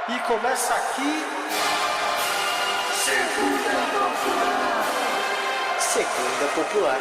E começa aqui. Segunda Popular. Segunda Popular.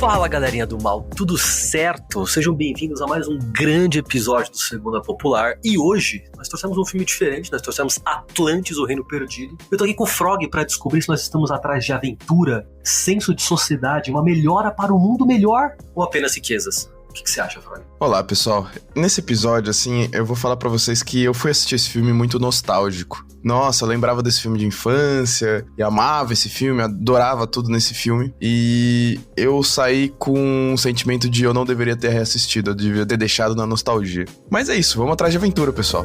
Fala, galerinha do mal, tudo certo? Sejam bem-vindos a mais um grande episódio do Segunda Popular. E hoje nós trouxemos um filme diferente, nós trouxemos Atlantis, o Reino Perdido. Eu tô aqui com o Frog pra descobrir se nós estamos atrás de aventura, senso de sociedade, uma melhora para um mundo melhor ou apenas riquezas. O que você acha, Frog? Olá, pessoal. Nesse episódio, eu vou falar pra vocês que eu fui assistir esse filme muito nostálgico. Nossa, eu lembrava desse filme de infância, e amava esse filme, adorava tudo nesse filme. E eu saí com um sentimento de eu não deveria ter reassistido, eu devia ter deixado na nostalgia. Mas é isso, vamos atrás de aventura, pessoal.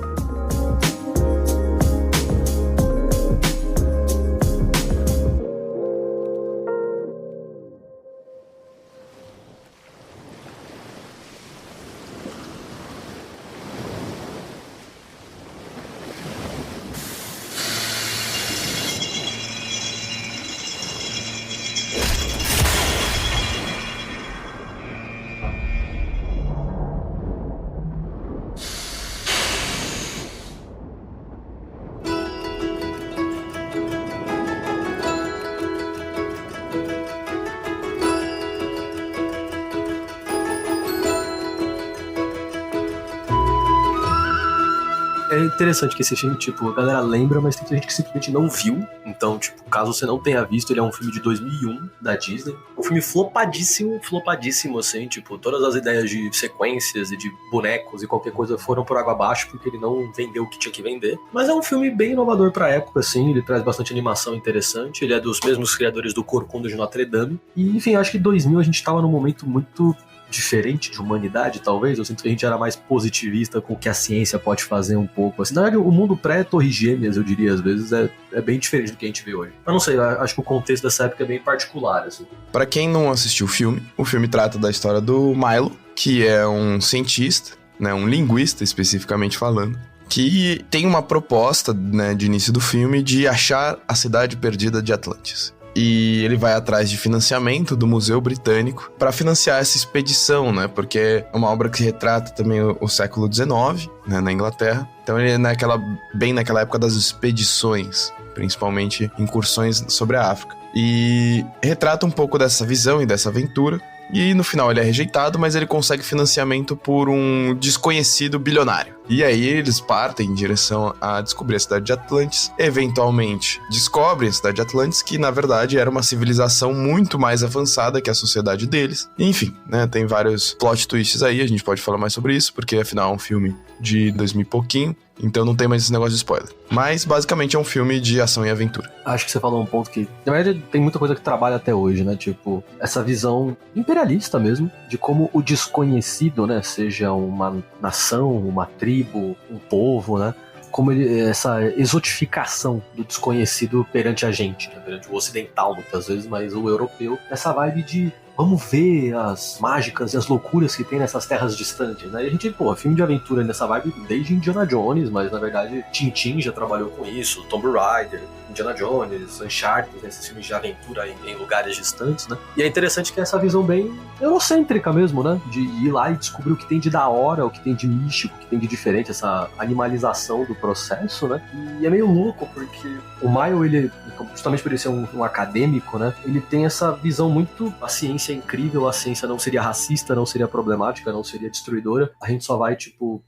É interessante que esse filme, a galera lembra, mas tem gente que simplesmente não viu. Então, caso você não tenha visto, ele é um filme de 2001, da Disney. Um filme flopadíssimo, assim, todas as ideias de sequências e de bonecos e qualquer coisa foram por água abaixo, porque ele não vendeu o que tinha que vender. Mas é um filme bem inovador pra época, assim, ele traz bastante animação interessante, ele é dos mesmos criadores do Corcunda de Notre Dame. E, enfim, acho que em 2000 a gente tava num momento muito diferente de humanidade, talvez. Eu sinto que a gente era mais positivista com o que a ciência pode fazer um pouco. Assim, na verdade, o mundo pré-Torres Gêmeas, eu diria, às vezes, é bem diferente do que a gente vê hoje. Mas não sei, acho que o contexto dessa época é bem particular, assim. Pra quem não assistiu o filme trata da história do Milo, que é um cientista, né, um linguista, especificamente falando, que tem uma proposta, né, de início do filme de achar a cidade perdida de Atlantis. E ele vai atrás de financiamento do Museu Britânico para financiar essa expedição, né? Porque é uma obra que retrata também o século XIX, né, na Inglaterra. Então ele é bem naquela época das expedições, principalmente incursões sobre a África. E retrata um pouco dessa visão e dessa aventura. E no final ele é rejeitado, mas ele consegue financiamento por um desconhecido bilionário. E aí eles partem em direção a descobrir a cidade de Atlantis. Eventualmente descobrem a cidade de Atlantis, que na verdade era uma civilização muito mais avançada que a sociedade deles. Enfim, né, tem vários plot twists aí, a gente pode falar mais sobre isso, porque afinal é um filme de 2000 e pouquinho. Então não tem mais esse negócio de spoiler. Mas basicamente é um filme de ação e aventura. Acho que você falou um ponto que, na verdade, tem muita coisa que trabalha até hoje, né? Essa visão imperialista mesmo, de como o desconhecido, né? Seja uma nação, uma tribo, um povo, né? Como essa exotificação do desconhecido perante a gente, né? Perante o ocidental, muitas vezes, mas o europeu. Essa vibe de vamos ver as mágicas e as loucuras que tem nessas terras distantes, né? E a gente, filme de aventura nessa vibe desde Indiana Jones, mas na verdade Tintin já trabalhou com isso, Tomb Raider, Indiana Jones, Uncharted, esses filmes de aventura em lugares distantes, né? E é interessante que é essa visão bem eurocêntrica mesmo, né? De ir lá e descobrir o que tem de da hora, o que tem de místico, o que tem de diferente, essa animalização do processo, né? E é meio louco, porque o Mile, ele, justamente por ele ser um acadêmico, né? Ele tem essa visão muito... A ciência é incrível, a ciência não seria racista, não seria problemática, não seria destruidora. A gente só vai,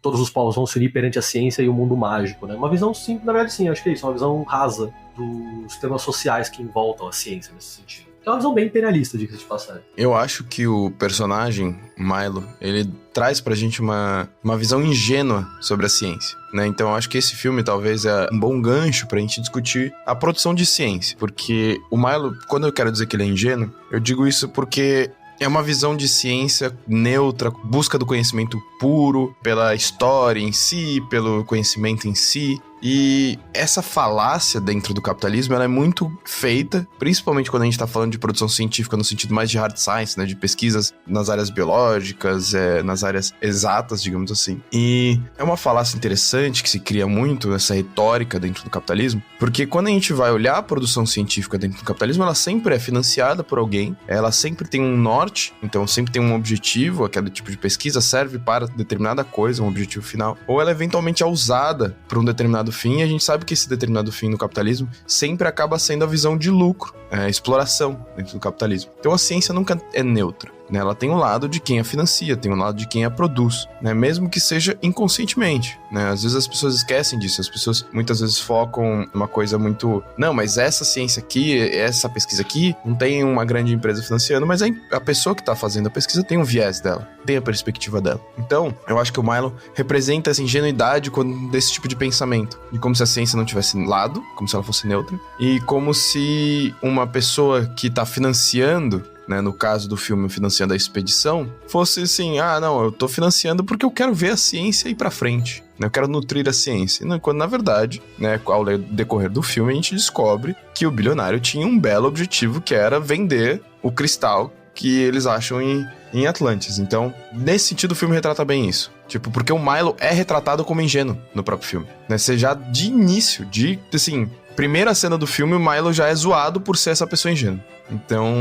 todos os paus vão se unir perante a ciência e o mundo mágico, né? Uma visão, sim, na verdade, sim, acho que é isso, uma visão rasa dos temas sociais que envoltam a ciência nesse sentido. É uma visão bem imperialista, diga-se de passagem. Eu acho que o personagem, Milo, ele traz pra gente uma visão ingênua sobre a ciência, né? Então eu acho que esse filme talvez é um bom gancho pra gente discutir a produção de ciência. Porque o Milo, quando eu quero dizer que ele é ingênuo, eu digo isso porque é uma visão de ciência neutra, busca do conhecimento puro, pela história em si, pelo conhecimento em si. E essa falácia dentro do capitalismo, ela é muito feita, principalmente quando a gente tá falando de produção científica no sentido mais de hard science, né? De pesquisas nas áreas biológicas, nas áreas exatas, digamos assim. E é uma falácia interessante que se cria muito, essa retórica dentro do capitalismo, porque quando a gente vai olhar a produção científica dentro do capitalismo, ela sempre é financiada por alguém, ela sempre tem um norte, então sempre tem um objetivo, aquele tipo de pesquisa serve para determinada coisa, um objetivo final, ou ela eventualmente é usada para um determinado fim, e a gente sabe que esse determinado fim no capitalismo sempre acaba sendo a visão de lucro, exploração dentro do capitalismo. Então a ciência nunca é neutra, né? Ela tem um lado de quem a financia, tem um lado de quem a produz, né? Mesmo que seja inconscientemente, né? Às vezes as pessoas esquecem disso, as pessoas muitas vezes focam numa coisa muito... Não, mas essa ciência aqui, essa pesquisa aqui, não tem uma grande empresa financiando, mas a pessoa que está fazendo a pesquisa tem um viés dela, tem a perspectiva dela. Então, eu acho que o Milo representa essa ingenuidade desse tipo de pensamento, de como se a ciência não tivesse lado, como se ela fosse neutra, e como se uma pessoa que está financiando, né, no caso do filme financiando a expedição, fosse assim, não, eu tô financiando porque eu quero ver a ciência ir pra frente, né, eu quero nutrir a ciência. Quando na verdade, né, ao decorrer do filme a gente descobre que o bilionário tinha um belo objetivo, que era vender o cristal que eles acham em Atlantis. Então, nesse sentido, o filme retrata bem isso. Tipo, porque o Milo é retratado como ingênuo no próprio filme, né? Você já de início, assim, primeira cena do filme, o Milo já é zoado por ser essa pessoa ingênua. Então,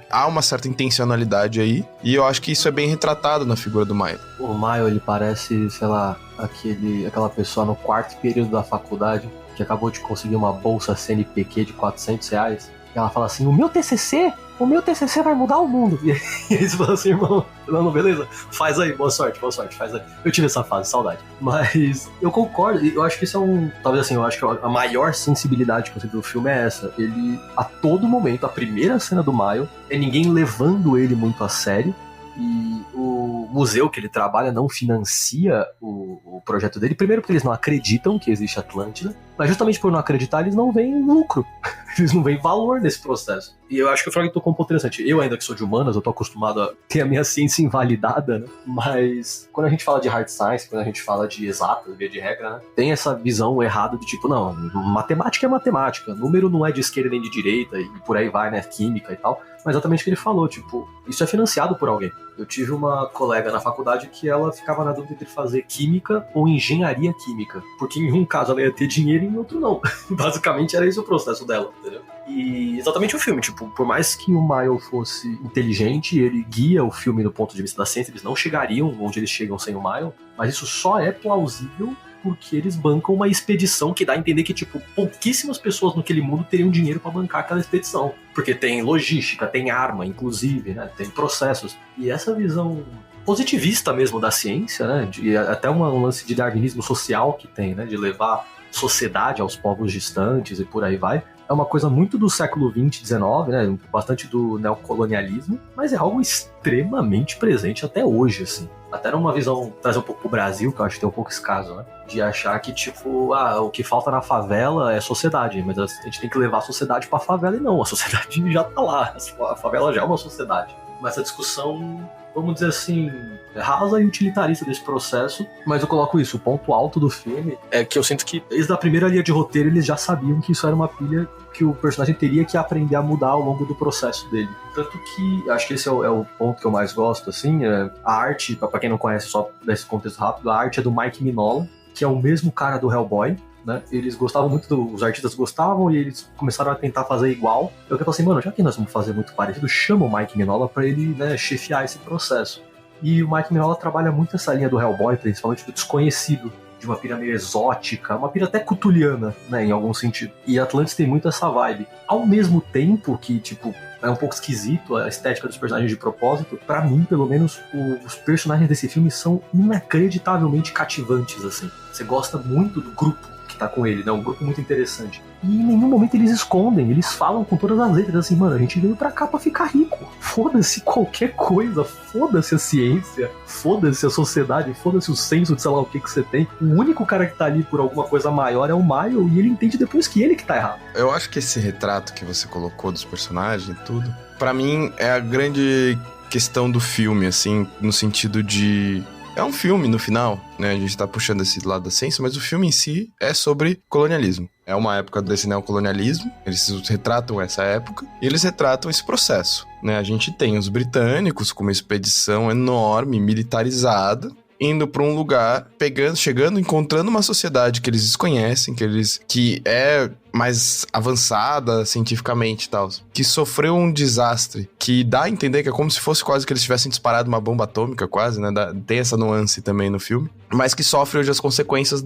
há uma certa intencionalidade aí, e eu acho que isso é bem retratado na figura do Milo. O Milo, ele parece, sei lá, aquela pessoa no quarto período da faculdade que acabou de conseguir uma bolsa CNPq de R$400, e ela fala assim, o meu TCC vai mudar o mundo. E aí você fala assim, irmão, não, beleza, faz aí, boa sorte, faz aí. Eu tive essa fase, saudade. Mas eu concordo, e eu acho que isso é talvez assim, eu acho que a maior sensibilidade que eu tenho do filme é essa. Ele, a todo momento, a primeira cena do Mile é ninguém levando ele muito a sério, e o museu que ele trabalha não financia o projeto dele, primeiro porque eles não acreditam que existe Atlântida, mas justamente por não acreditar, eles não veem lucro, eles não veem valor nesse processo. E eu acho que o Frog tocou um ponto interessante. Eu, ainda que sou de humanas, eu tô acostumado a ter a minha ciência invalidada, né? Mas quando a gente fala de hard science, quando a gente fala de exatas, via de regra, né? Tem essa visão errada do tipo, não, matemática é matemática, número não é de esquerda nem de direita, e por aí vai, né? Química e tal. Mas exatamente o que ele falou, tipo, isso é financiado por alguém. Eu tive uma colega na faculdade que ela ficava na dúvida entre fazer química ou engenharia química, porque em um caso ela ia ter dinheiro e em outro não. Basicamente era esse o processo dela, entendeu? E exatamente o filme, tipo, por mais que o Mile fosse inteligente, ele guia o filme do ponto de vista da ciência, eles não chegariam onde eles chegam sem o Mile, mas isso só é plausível porque eles bancam uma expedição que dá a entender que, tipo, pouquíssimas pessoas naquele mundo teriam dinheiro pra bancar aquela expedição. Porque tem logística, tem arma, inclusive, né? Tem processos. E essa visão positivista mesmo da ciência, né? Até um lance de darwinismo social que tem, né? De levar sociedade aos povos distantes e por aí vai. É uma coisa muito do século XX, XIX, né? Bastante do neocolonialismo, mas é algo extremamente presente até hoje, assim. Até numa visão, trazer um pouco pro Brasil, que eu acho que tem um pouco esse caso, né? De achar que, tipo, o que falta na favela é sociedade, mas a gente tem que levar a sociedade pra favela, e não, a sociedade já tá lá, a favela já é uma sociedade. Mas essa discussão, vamos dizer assim, rasa e utilitarista desse processo, mas eu coloco isso, o ponto alto do filme é que eu sinto que desde a primeira linha de roteiro eles já sabiam que isso era uma pilha que o personagem teria que aprender a mudar ao longo do processo dele. Tanto que, acho que esse é o ponto que eu mais gosto, assim, a arte, pra quem não conhece, só desse contexto rápido, a arte é do Mike Mignola, que é o mesmo cara do Hellboy, né? Eles gostavam muito, os artistas gostavam e eles começaram a tentar fazer igual. Eu falei assim, mano, já que nós vamos fazer muito parecido, chama o Mike Mignola pra ele, né, chefiar esse processo. E o Mike Mignola trabalha muito essa linha do Hellboy, principalmente do desconhecido, de uma pira meio exótica, uma pira até cutuliana, né, em algum sentido. E Atlantis tem muito essa vibe. Ao mesmo tempo que, tipo, é um pouco esquisito a estética dos personagens de propósito, pra mim, pelo menos, os personagens desse filme são inacreditavelmente cativantes, assim. Você gosta muito do grupo que tá com ele, né? Um grupo muito interessante. E em nenhum momento eles escondem, eles falam com todas as letras assim, mano, a gente veio pra cá pra ficar rico. Foda-se qualquer coisa, foda-se a ciência, foda-se a sociedade, foda-se o senso de sei lá o que você tem. O único cara que tá ali por alguma coisa maior é o Mile, e ele entende depois que ele que tá errado. Eu acho que esse retrato que você colocou dos personagens e tudo, pra mim é a grande questão do filme, assim, no sentido de é um filme no final, né? A gente tá puxando esse lado da ciência, mas o filme em si é sobre colonialismo. É uma época desse neocolonialismo, eles retratam essa época e eles retratam esse processo, né? A gente tem os britânicos com uma expedição enorme, militarizada, indo para um lugar, chegando, encontrando uma sociedade que eles desconhecem, que é mais avançada cientificamente e tal, que sofreu um desastre, que dá a entender que é como se fosse quase que eles tivessem disparado uma bomba atômica, quase, né? Tem essa nuance também no filme, mas que sofre hoje as consequências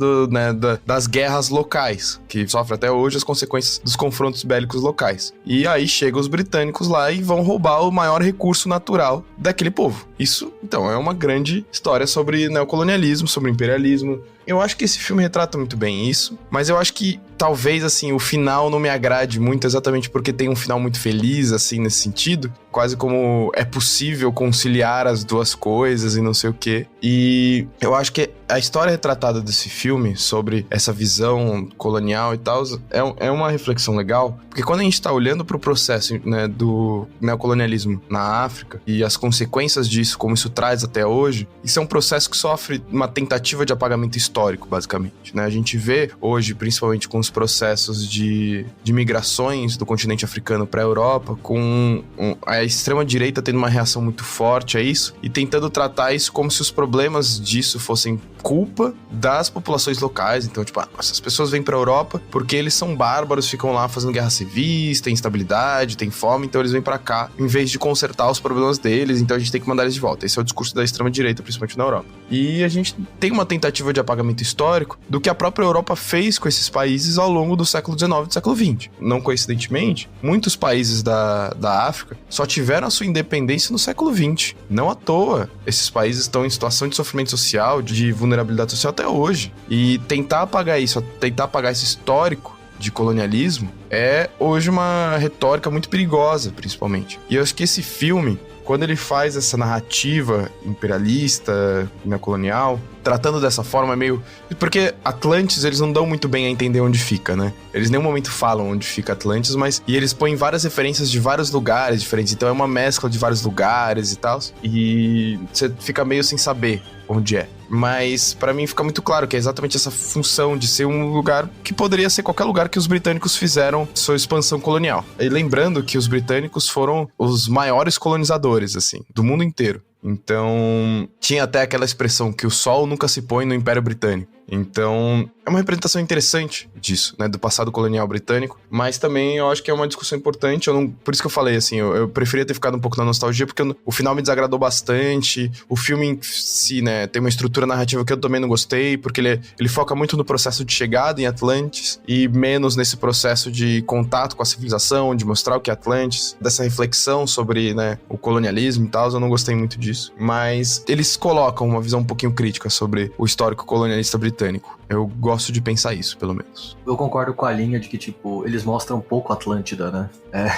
das guerras locais, que sofre até hoje as consequências dos confrontos bélicos locais. E aí chegam os britânicos lá e vão roubar o maior recurso natural daquele povo. Isso, então, é uma grande história sobre neocolonialismo, sobre imperialismo. Eu acho que esse filme retrata muito bem isso, mas eu acho que talvez, assim, o final não me agrade muito exatamente porque tem um final muito feliz, assim, nesse sentido. Quase como é possível conciliar as duas coisas e não sei o quê. E eu acho que a história retratada desse filme sobre essa visão colonial e tal é uma reflexão legal, porque quando a gente tá olhando pro processo, né, do neocolonialismo na África e as consequências disso, como isso traz até hoje, isso é um processo que sofre uma tentativa de apagamento histórico, basicamente, né? A gente vê hoje, principalmente com os processos de migrações do continente africano para a Europa, com a extrema-direita tendo uma reação muito forte a isso e tentando tratar isso como se os problemas disso fossem culpa das populações locais. Então, tipo, essas pessoas vêm pra Europa porque eles são bárbaros, ficam lá fazendo guerras civis, tem instabilidade, tem fome, então eles vêm pra cá em vez de consertar os problemas deles, então a gente tem que mandar eles de volta. Esse é o discurso da extrema-direita, principalmente na Europa. E a gente tem uma tentativa de apagamento histórico do que a própria Europa fez com esses países ao longo do século XIX e do século XX. Não coincidentemente, muitos países da África só tiveram a sua independência no século XX. Não à toa, esses países estão em situação de sofrimento social, de vulnerabilidade social até hoje. E tentar apagar isso, tentar apagar esse histórico de colonialismo é hoje uma retórica muito perigosa, principalmente. E eu acho que esse filme, quando ele faz essa narrativa imperialista, neocolonial, tratando dessa forma meio... Porque Atlantis, eles não dão muito bem a entender onde fica, né? Eles em nenhum momento falam onde fica Atlantis, mas... E eles põem várias referências de vários lugares diferentes, então é uma mescla de vários lugares e tal, e você fica meio sem saber onde é. Mas pra mim fica muito claro que é exatamente essa função de ser um lugar que poderia ser qualquer lugar que os britânicos fizeram sua expansão colonial. E lembrando que os britânicos foram os maiores colonizadores, assim, do mundo inteiro. Então, tinha até aquela expressão que o sol nunca se põe no Império Britânico. Então, é uma representação interessante disso, né, do passado colonial britânico, mas também eu acho que é uma discussão importante. Por isso que eu falei, assim, eu preferia ter ficado um pouco na nostalgia, porque o final me desagradou bastante. O filme em si, né, tem uma estrutura narrativa que eu também não gostei, porque ele foca muito no processo de chegada em Atlantis e menos nesse processo de contato com a civilização, de mostrar o que é Atlantis, dessa reflexão sobre, né, o colonialismo e tal. Eu não gostei muito disso, mas eles colocam uma visão um pouquinho crítica sobre o histórico colonialista britânico. Eu gosto de pensar isso, pelo menos. Eu concordo com a linha de que, tipo, eles mostram um pouco Atlântida, né?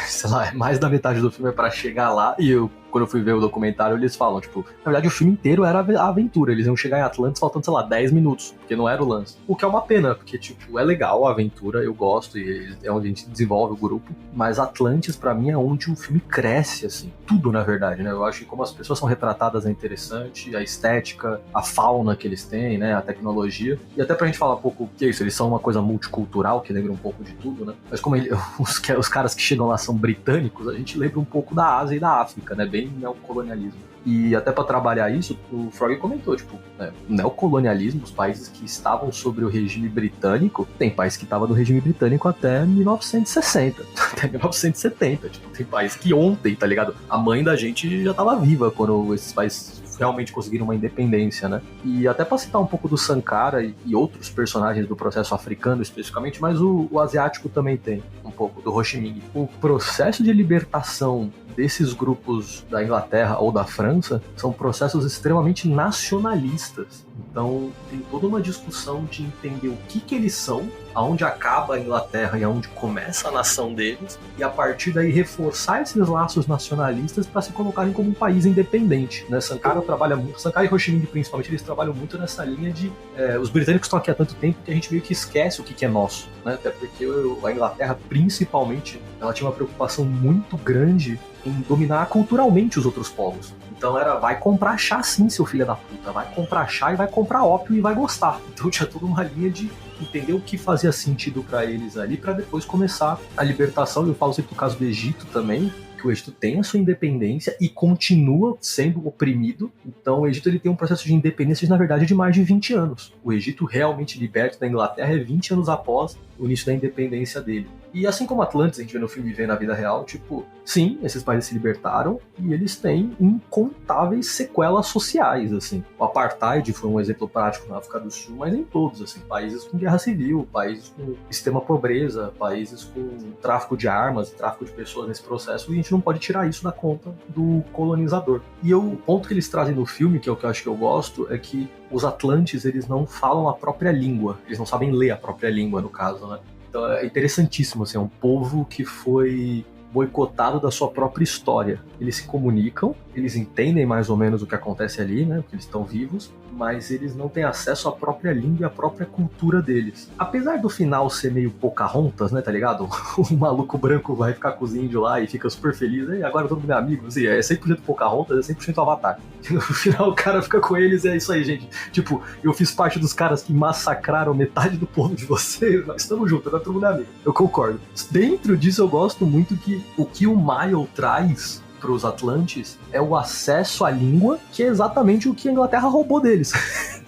Sei lá, mais da metade do filme é pra chegar lá e quando eu fui ver o documentário, eles falam, tipo, na verdade o filme inteiro era a aventura, eles iam chegar em Atlantis faltando, sei lá, 10 minutos, porque não era o lance. O que é uma pena, porque, tipo, é legal a aventura, eu gosto, e é onde a gente desenvolve o grupo, mas Atlantis, pra mim, é onde o filme cresce, assim, tudo, na verdade, né? Eu acho que como as pessoas são retratadas é interessante, a estética, a fauna que eles têm, né, a tecnologia, e até pra gente falar um pouco, que é isso, eles são uma coisa multicultural, que lembra um pouco de tudo, né? Mas como os caras que chegam lá são britânicos, a gente lembra um pouco da Ásia e da África, né? Bem neocolonialismo. E até para trabalhar isso, o Frog comentou, tipo, neocolonialismo, os países que estavam sobre o regime britânico, tem país que estava no regime britânico até 1960, até 1970, tipo, tem país que ontem, tá ligado? A mãe da gente já tava viva quando esses países realmente conseguiram uma independência, né? E até pra citar um pouco do Sankara e outros personagens do processo africano especificamente, mas o asiático também tem um pouco, do Ho Chi Minh. O processo de libertação desses grupos da Inglaterra ou da França são processos extremamente nacionalistas. Então tem toda uma discussão de entender o que eles são, aonde acaba a Inglaterra e aonde começa a nação deles, e a partir daí reforçar esses laços nacionalistas para se colocarem como um país independente, né? Sankara e Ho Chi Minh principalmente, eles trabalham muito nessa linha de os britânicos estão aqui há tanto tempo que a gente meio que esquece o que é nosso, né? Até porque a Inglaterra principalmente, ela tinha uma preocupação muito grande em dominar culturalmente os outros povos. Então era, vai comprar chá sim, seu filho da puta. Vai comprar chá e vai comprar ópio e vai gostar. Então tinha toda uma linha de entender o que fazia sentido pra eles ali, pra depois começar a libertação. Eu falo sempre do caso do Egito também, que o Egito tem a sua independência e continua sendo oprimido. Então o Egito ele tem um processo de independência, na verdade, de mais de 20 anos. O Egito realmente liberta da Inglaterra 20 anos após o início da independência dele. E assim como Atlantis, a gente vê no filme e vê na vida real, tipo, sim, esses países se libertaram e eles têm incontáveis sequelas sociais, assim. O Apartheid foi um exemplo prático na África do Sul, mas em todos, assim, países com guerra civil, países com extrema pobreza, países com tráfico de armas, tráfico de pessoas nesse processo, e a gente não pode tirar isso da conta do colonizador. E o ponto que eles trazem no filme, que é o que eu acho que eu gosto, é que os Atlantes, eles não falam a própria língua, eles não sabem ler a própria língua, no caso, né? Então é interessantíssimo, assim, é um povo que foi boicotado da sua própria história. Eles se comunicam, eles entendem mais ou menos o que acontece ali, né, porque eles estão vivos, mas eles não têm acesso à própria língua e à própria cultura deles. Apesar do final ser meio Pocahontas, né, tá ligado? O maluco branco vai ficar com os índios lá e fica super feliz, e agora todo mundo é amigo, assim, é 100% Pocahontas, é 100% Avatar. No final o cara fica com eles, é isso aí, gente. Tipo, eu fiz parte dos caras que massacraram metade do povo de vocês, mas estamos juntos, agora todo mundo é amigo. Eu concordo. Dentro disso eu gosto muito que o que o Mile traz para os Atlantes é o acesso à língua, que é exatamente o que a Inglaterra roubou deles.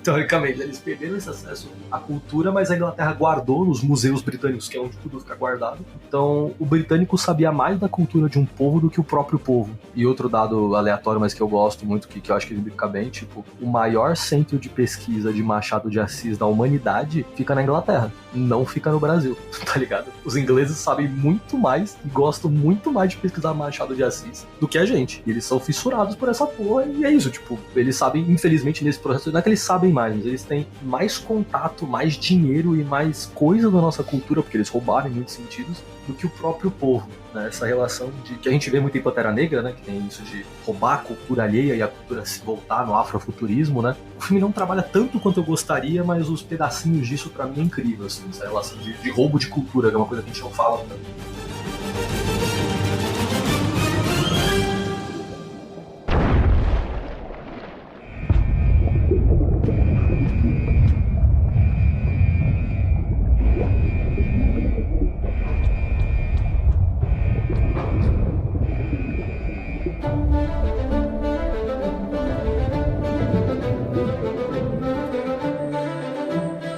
Teoricamente, eles perderam esse acesso à cultura, mas a Inglaterra guardou nos museus britânicos, que é onde tudo fica guardado. Então, o britânico sabia mais da cultura de um povo do que o próprio povo. E outro dado aleatório, mas que eu gosto muito, que eu acho que ele fica bem, tipo, o maior centro de pesquisa de Machado de Assis da humanidade fica na Inglaterra, não fica no Brasil, tá ligado? Os ingleses sabem muito mais e gostam muito mais de pesquisar Machado de Assis do que a gente. E eles são fissurados por essa porra, e é isso, tipo, eles sabem, infelizmente, nesse processo, não é que eles sabem mais, mas eles têm mais contato, mais dinheiro e mais coisa da nossa cultura, porque eles roubaram em muitos sentidos, do que o próprio povo, né? Essa relação de que a gente vê muito em Pantera Negra, né? Que tem isso de roubar a cultura alheia e a cultura se voltar no afrofuturismo, né? O filme não trabalha tanto quanto eu gostaria, mas os pedacinhos disso pra mim é incrível, assim, essa relação de roubo de cultura, que é uma coisa que a gente não fala tanto.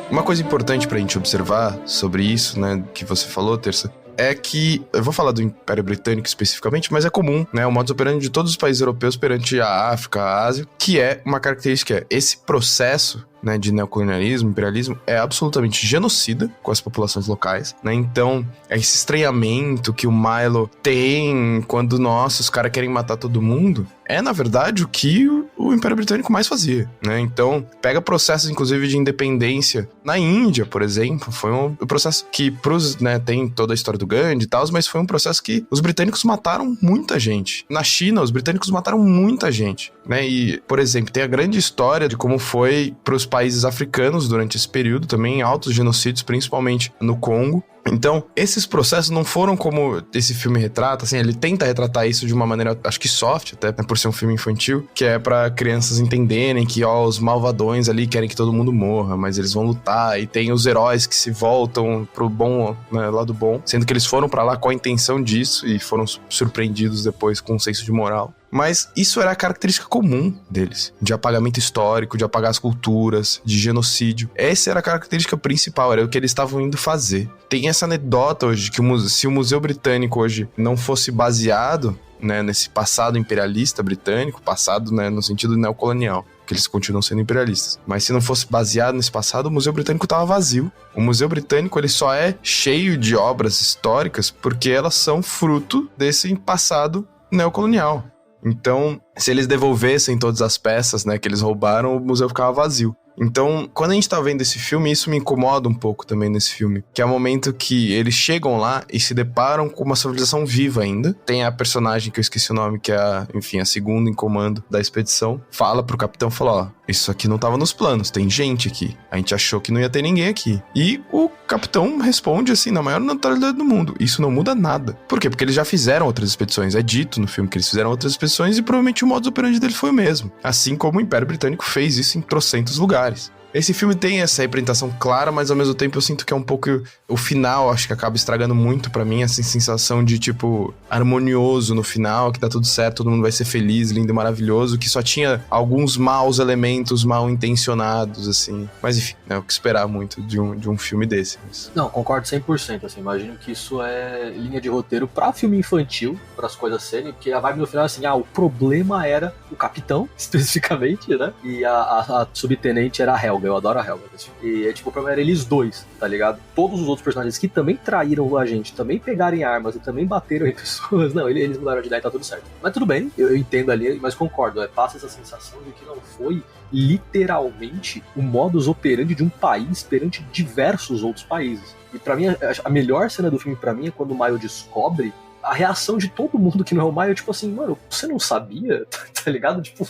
Uma coisa importante pra gente observar sobre isso, né, que você falou, Terça, é que, eu vou falar do Império Britânico especificamente, mas é comum, né, o modus operandi de todos os países europeus perante a África, a Ásia, que é uma característica, esse processo, né, de neocolonialismo, imperialismo, é absolutamente genocida com as populações locais, né, então esse estranhamento que o Milo tem quando, nossa, os caras querem matar todo mundo, é, na verdade, o que o Império Britânico mais fazia, né, então pega processos, inclusive, de independência na Índia, por exemplo, foi um processo que pros, né, tem toda a história do Gandhi e tal, mas foi um processo que os britânicos mataram muita gente. Na China, os britânicos mataram muita gente, né, e, por exemplo, tem a grande história de como foi pros países africanos durante esse período, também altos genocídios, principalmente no Congo. Então, esses processos não foram como esse filme retrata, assim, ele tenta retratar isso de uma maneira, acho que soft, até, né, por ser um filme infantil, que é pra crianças entenderem que, ó, os malvadões ali querem que todo mundo morra, mas eles vão lutar, e tem os heróis que se voltam pro bom, né, lado bom, sendo que eles foram pra lá com a intenção disso e foram surpreendidos depois com um senso de moral. Mas isso era a característica comum deles, de apagamento histórico, de apagar as culturas, de genocídio. Essa era a característica principal, era o que eles estavam indo fazer. Tem essa anedota hoje, que se o Museu Britânico hoje não fosse baseado, né, nesse passado imperialista britânico, passado, né, no sentido neocolonial, que eles continuam sendo imperialistas. Mas se não fosse baseado nesse passado, o Museu Britânico estava vazio. O Museu Britânico, ele só é cheio de obras históricas porque elas são fruto desse passado neocolonial. Então, se eles devolvessem todas as peças, né, que eles roubaram, o museu ficava vazio. Então, quando a gente tá vendo esse filme, isso me incomoda um pouco também nesse filme, que é o momento que eles chegam lá e se deparam com uma civilização viva ainda. Tem a personagem que eu esqueci o nome, que é a segunda em comando da expedição, fala pro capitão, fala, ó, isso aqui não tava nos planos, tem gente aqui. A gente achou que não ia ter ninguém aqui. E o capitão responde assim, na maior naturalidade do mundo, isso não muda nada. Por quê? Porque eles já fizeram outras expedições. É dito no filme que eles fizeram outras expedições e provavelmente o modus operandi dele foi o mesmo. Assim como o Império Britânico fez isso em trocentos lugares. Esse filme tem essa representação clara, mas ao mesmo tempo eu sinto que é um pouco... O final, acho que acaba estragando muito pra mim, essa sensação de, tipo, harmonioso no final, que tá tudo certo, todo mundo vai ser feliz, lindo e maravilhoso, que só tinha alguns maus elementos mal intencionados, assim. Mas enfim, é o que esperar muito de um filme desse. Mas... Não, concordo 100%, assim, imagino que isso é linha de roteiro pra filme infantil, pras coisas serem, porque a vibe no final é assim, o problema era o capitão, especificamente, né? E a subtenente era a Helga. Eu adoro a Helga. E tipo, o problema era eles dois, tá ligado? Todos os outros personagens que também traíram a gente, também pegarem armas e também bateram em pessoas. Não, eles mudaram de ideia e tá tudo certo. Mas tudo bem, eu entendo ali, mas concordo. Passa essa sensação de que não foi literalmente o modus operandi de um país perante diversos outros países. E pra mim, a melhor cena do filme pra mim é quando o Mile descobre a reação de todo mundo que não é o Maio, tipo assim, mano, você não sabia? Tá ligado? Tipo,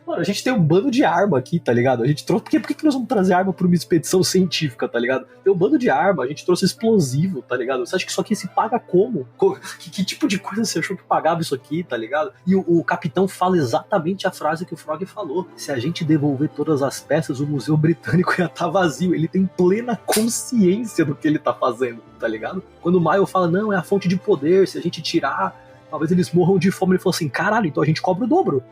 mano, a gente tem um bando de arma aqui, tá ligado? A gente trouxe... Por que nós vamos trazer arma pra uma expedição científica, tá ligado? Tem um bando de arma, a gente trouxe explosivo, tá ligado? Você acha que isso aqui se paga como? Que tipo de coisa você achou que pagava isso aqui, tá ligado? E o capitão fala exatamente a frase que o Frog falou. Se a gente devolver todas as peças, o Museu Britânico ia estar vazio. Ele tem plena consciência do que ele tá fazendo, tá ligado? Quando o Maio fala, não, é a fonte de poder, se a gente tirar, talvez eles morram de fome. Ele falou assim, caralho, então a gente cobra o dobro.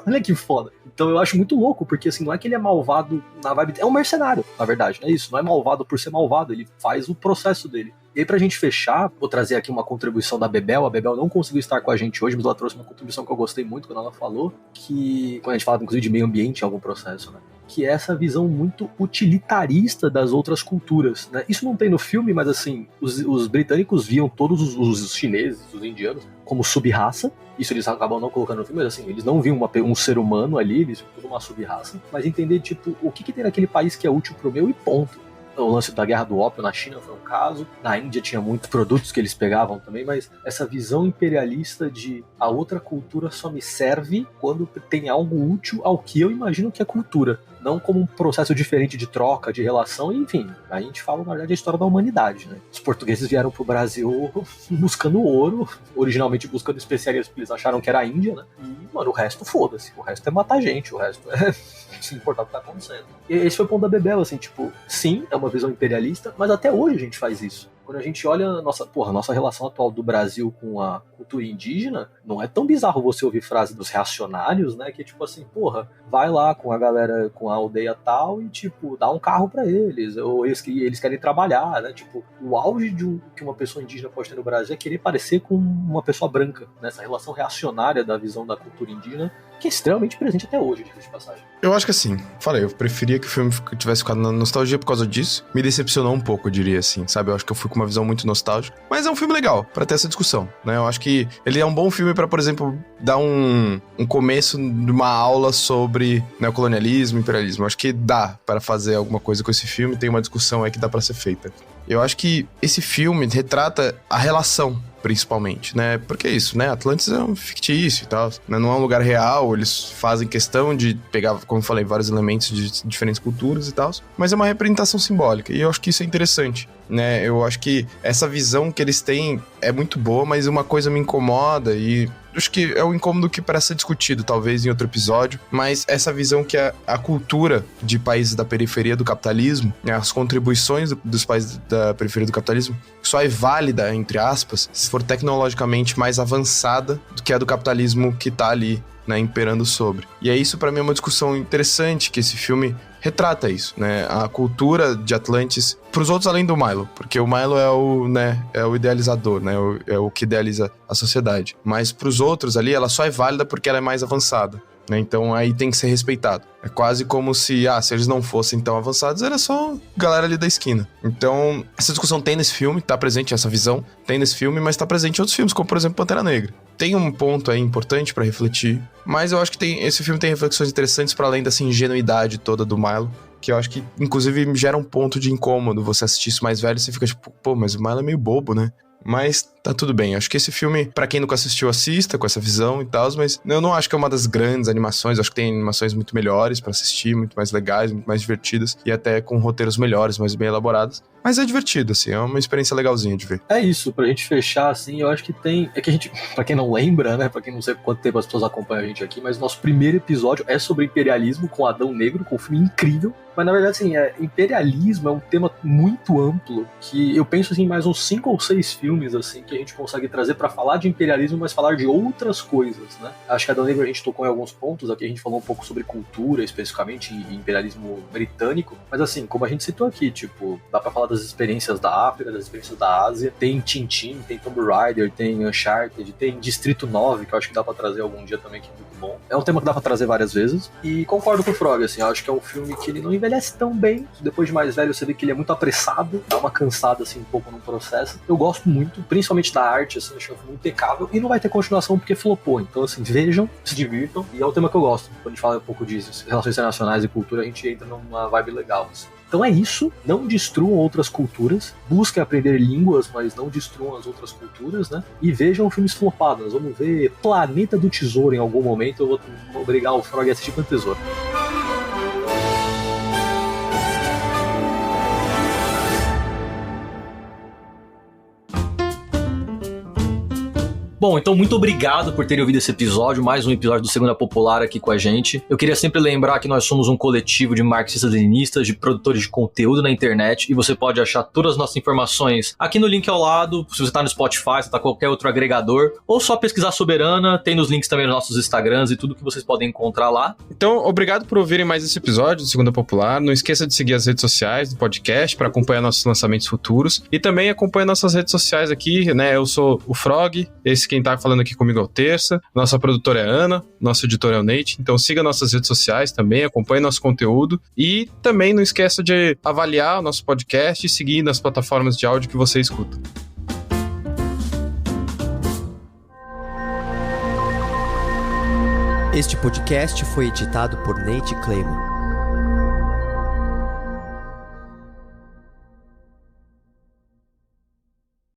Olha que foda. Então eu acho muito louco, porque assim, não é que ele é malvado na vibe... É um mercenário, na verdade, não é isso. Não é malvado por ser malvado, ele faz o processo dele. E aí pra gente fechar, vou trazer aqui uma contribuição da Bebel. A Bebel não conseguiu estar com a gente hoje, mas ela trouxe uma contribuição que eu gostei muito quando ela falou, que quando a gente fala inclusive de meio ambiente em algum processo, né? Que é essa visão muito utilitarista das outras culturas, né? Isso não tem no filme, mas assim, os britânicos viam todos os chineses, os indianos, como sub-raça. Isso eles acabam não colocando no filme, mas assim, eles não viam um ser humano ali, eles viam uma sub-raça. Mas entender, tipo, o que tem naquele país que é útil pro meu e ponto. O lance da guerra do ópio na China foi um caso. Na Índia tinha muitos produtos que eles pegavam também, mas essa visão imperialista de a outra cultura só me serve quando tem algo útil ao que eu imagino que é cultura. Não como um processo diferente de troca, de relação, enfim. A gente fala, na verdade, a história da humanidade, né? Os portugueses vieram pro Brasil buscando ouro, originalmente buscando especiarias, porque eles acharam que era a Índia, né? E, mano, o resto foda-se. O resto é matar gente, o resto é se importar com o que tá acontecendo. E esse foi o ponto da Bebel, assim, tipo, sim, é uma visão imperialista, mas até hoje a gente faz isso. Quando a gente olha a nossa relação atual do Brasil com a cultura indígena, não é tão bizarro você ouvir frase dos reacionários, né? Que é tipo assim, porra, vai lá com a galera, com a aldeia tal e, tipo, dá um carro pra eles, ou eles querem trabalhar, né? Tipo, o auge que uma pessoa indígena pode ter no Brasil é querer parecer com uma pessoa branca, né? Essa relação reacionária da visão da cultura indígena, que é extremamente presente até hoje, de passagem. Eu acho que assim, falei, eu preferia que o filme tivesse ficado na nostalgia por causa disso. Me decepcionou um pouco, eu diria assim, sabe? Eu acho que eu fui com uma visão muito nostálgica. Mas é um filme legal pra ter essa discussão, né? Eu acho que ele é um bom filme pra, por exemplo, dar um começo de uma aula sobre neocolonialismo, imperialismo. Eu acho que dá pra fazer alguma coisa com esse filme, tem uma discussão aí que dá pra ser feita. Eu acho que esse filme retrata a relação, principalmente, né? Porque é isso, né? Atlantis é um fictício e tal, né? Não é um lugar real, eles fazem questão de pegar, como eu falei, vários elementos de diferentes culturas e tal, mas é uma representação simbólica, e eu acho que isso é interessante, né? Eu acho que essa visão que eles têm é muito boa, mas uma coisa me incomoda, e acho que é um incômodo que parece ser discutido, talvez, em outro episódio, mas essa visão que a cultura de países da periferia do capitalismo, né, as contribuições dos países da periferia do capitalismo, só é válida, entre aspas, se for tecnologicamente mais avançada do que a do capitalismo que tá ali, né, imperando sobre. E é isso, pra mim, é uma discussão interessante, que esse filme retrata isso, né? A cultura de Atlantis, pros outros além do Milo, porque o Milo é o idealizador, né? É o que idealiza a sociedade. Mas pros outros ali, ela só é válida porque ela é mais avançada, né? Então aí tem que ser respeitado. É quase como se eles não fossem tão avançados, era só galera ali da esquina. Então, essa discussão tem nesse filme, tá presente essa visão, tem nesse filme, mas tá presente em outros filmes, como por exemplo Pantera Negra. Tem um ponto aí importante pra refletir, mas eu acho que esse filme tem reflexões interessantes para além dessa ingenuidade toda do Milo, que eu acho que, inclusive, gera um ponto de incômodo você assistir isso mais velho, você fica tipo, pô, mas o Milo é meio bobo, né? Mas tá tudo bem. Acho que esse filme, pra quem nunca assistiu, assista com essa visão e tal, mas eu não acho que é uma das grandes animações. Acho que tem animações muito melhores pra assistir, muito mais legais, muito mais divertidas e até com roteiros melhores, mais bem elaborados. Mas é divertido, assim, é uma experiência legalzinha de ver. É isso, pra gente fechar, assim, eu acho que tem... É que a gente, pra quem não lembra, né, pra quem não sei quanto tempo as pessoas acompanham a gente aqui, mas o nosso primeiro episódio é sobre imperialismo com Adão Negro, com um filme incrível. Mas, na verdade, assim, imperialismo é um tema muito amplo, que eu penso, assim, mais uns 5 ou 6 filmes, assim, que a gente consegue trazer pra falar de imperialismo, mas falar de outras coisas, né? Acho que Adão Negro a gente tocou em alguns pontos, aqui a gente falou um pouco sobre cultura, especificamente, e imperialismo britânico, mas, assim, como a gente citou aqui, tipo, dá pra falar das experiências da África, das experiências da Ásia, tem Tintin, tem Tomb Raider, tem Uncharted, tem Distrito 9, que eu acho que dá pra trazer algum dia também, que é muito bom. É um tema que dá pra trazer várias vezes, e concordo com o Frog, assim, eu acho que é um filme que ele não envelhece tão bem, depois de mais velho você vê que ele é muito apressado, dá uma cansada, assim, um pouco no processo. Eu gosto muito, principalmente da arte, assim, acho que é um filme impecável, e não vai ter continuação porque flopou, então, assim, vejam, se divirtam, e é um tema que eu gosto. Quando a gente fala um pouco de relações internacionais e cultura, a gente entra numa vibe legal, assim. Então é isso, não destruam outras culturas, busquem aprender línguas, mas não destruam as outras culturas, né? E vejam filmes flopados. Vamos ver Planeta do Tesouro em algum momento, eu vou obrigar o Frog a assistir Planeta do Tesouro. Bom, então muito obrigado por terem ouvido esse episódio, mais um episódio do Segunda Popular aqui com a gente. Eu queria sempre lembrar que nós somos um coletivo de marxistas-leninistas, de produtores de conteúdo na internet, e você pode achar todas as nossas informações aqui no link ao lado, se você tá no Spotify, se tá qualquer outro agregador, ou só pesquisar Soberana, tem nos links também nos nossos Instagrams e tudo que vocês podem encontrar lá. Então, obrigado por ouvirem mais esse episódio do Segunda Popular. Não esqueça de seguir as redes sociais do podcast para acompanhar nossos lançamentos futuros, e também acompanha nossas redes sociais aqui, né? Eu sou o Frog, quem tá falando aqui comigo é o Terça, nossa produtora é a Ana, nosso editor é o Nate, então siga nossas redes sociais também, acompanhe nosso conteúdo e também não esqueça de avaliar o nosso podcast e seguir nas plataformas de áudio que você escuta. Este podcast foi editado por Nate Clayman.